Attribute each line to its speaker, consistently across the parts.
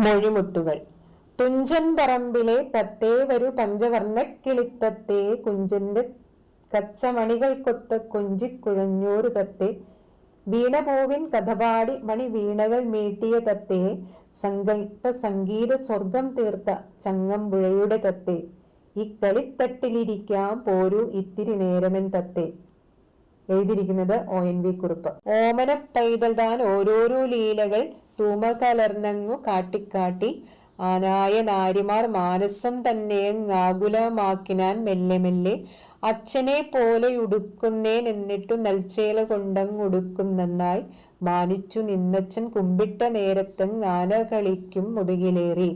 Speaker 1: മൊഴിമുത്തുകൾ. തുഞ്ചൻ പറമ്പിലെ തത്തേ വരൂ പഞ്ചവർണ്ണക്കിളിത്തത്തേ, കുഞ്ചന്റെ കച്ചമണികൾക്കൊത്ത കൊഞ്ചിക്കുഴഞ്ഞൂരു തത്തേ, വീണപൂവിൻ കഥപാടി മണി വീണകൾ മീട്ടിയ തത്തേ, സങ്കല്പ സംഗീത സ്വർഗം തീർത്ത ചങ്ങമ്പുഴയുടെ തത്തേ, ഈ കളിത്തട്ടിലിരിക്കാം പോരൂ ഇത്തിരി നേരമൻ തത്തേ. എഴുതിയിരിക്കുന്നത് ONV കുറുപ്പ്. ഓമന പൈതൽ താൻ ഓരോരോ ലീലകൾ തൂമ കലർന്നങ്ങു കാട്ടിക്കാട്ടി, ആനായ നാരിമാർ മാനസം തന്നെയങ്ങാകുലമാക്കിനാൻ മെല്ലെ മെല്ലെ, അച്ഛനെ പോലെയുടുക്കുന്നേൻ എന്നിട്ടു നൽച്ചേല കൊണ്ടങ്ങുടുക്കും നന്നായി, മാനിച്ചു നിന്നച്ഛൻ കുമ്പിട്ട നേരത്തങ്ങാന കളിക്കും മുതുകിലേറി,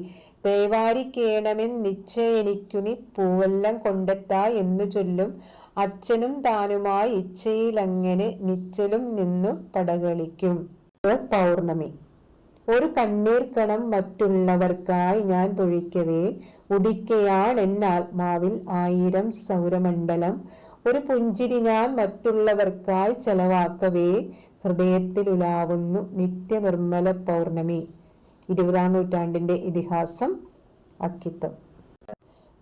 Speaker 1: തേവാരിക്കേണമെൻ നിശ്ചയെനിക്കു നീ പൂവെല്ലാം കൊണ്ടെത്താ എന്നു ചൊല്ലും, അച്ഛനും താനുമായി ഇച്ഛയിലങ്ങനെ നിശ്ചലും നിന്നു പടകളിക്കും. പൗർണമി. ഒരു കണ്ണീർ കണം മറ്റുള്ളവർക്കായി ഞാൻ പൊഴിക്കവേ, ഉദിക്കയാണെന്നാത്മാവിൽ 1000 സൗരമണ്ഡലം, ഒരു പുഞ്ചിരി ഞാൻ മറ്റുള്ളവർക്കായി ചെലവാക്കവേ, ഹൃദയത്തിൽ ഉലാവുന്നു നിത്യനിർമ്മല പൗർണമി. 20-ാം നൂറ്റാണ്ടിന്റെ ഇതിഹാസം. അക്കിത്തം.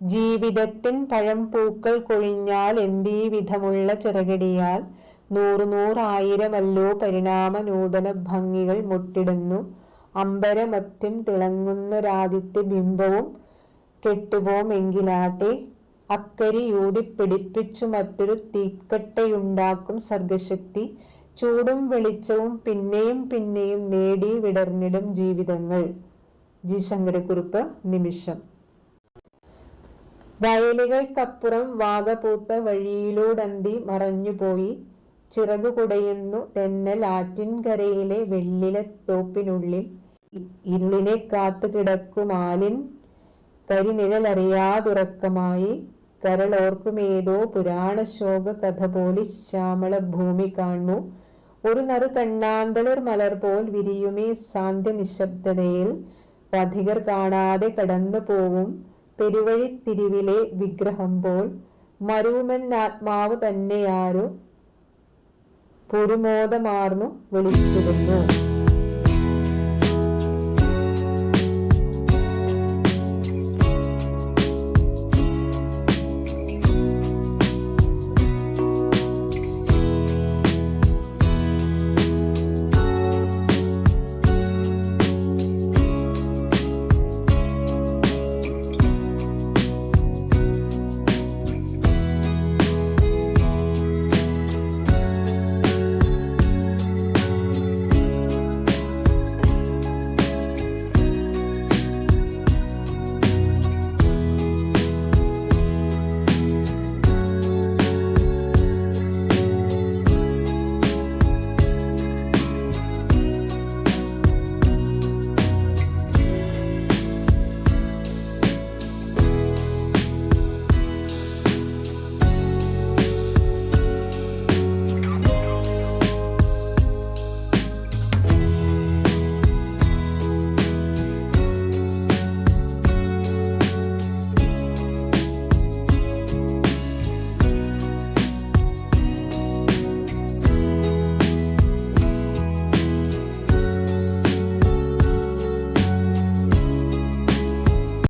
Speaker 1: ജീവിതത്തിൻ പഴംപൂക്കൾ കൊഴിഞ്ഞാൽ എന്തീ വിധമുള്ള ചിറകടിയാൽ, 100,000,000 പരിണാമ നൂതന ഭംഗികൾ മുട്ടിടുന്നു, അമ്പരമത്യം തിളങ്ങുന്നൊരാദിത്യ ബിംബവും കെട്ടുപോം എങ്കിലാട്ടെ, അക്കരിയൂതി പിടിപ്പിച്ചു മറ്റൊരു തീക്കട്ടയുണ്ടാക്കും സർഗശക്തി, ചൂടും വെളിച്ചവും പിന്നെയും പിന്നെയും നേടി വിടർന്നിടും ജീവിതങ്ങൾ. ജി ശങ്കരക്കുറുപ്പ്. നിമിഷം. വയലുകൾക്കപ്പുറം വാകപൂത്ത വഴിയിലൂടന്തി മറഞ്ഞുപോയി, ചിറകു കുടയുന്നു തെന്നൽ ആറ്റിൻകരയിലെ വെള്ളിലത്തോപ്പിനുള്ളിൽ, ഇരുളിനെ കാത്തു കിടക്കുമാലിൻ കരിനിഴലറിയാതുറക്കമായി, കരളോർക്കുമേതോ പുരാണശോക കഥ പോലെ ശ്യാമള ഭൂമി കാണു, ഒരു നറു കണ്ണാന്തളിർ മലർ പോൽ വിരിയുമേ സാന്ധ്യ നിശബ്ദതയിൽ, പഥികർ കാണാതെ കടന്നു പോവും പെരുവഴിത്തിരിവിലെ വിഗ്രഹം പോൽ, മരുമെന്നാത്മാവ് തന്നെയാരോ പുരുമോദമാർന്നു വിളിച്ചിരുന്നു.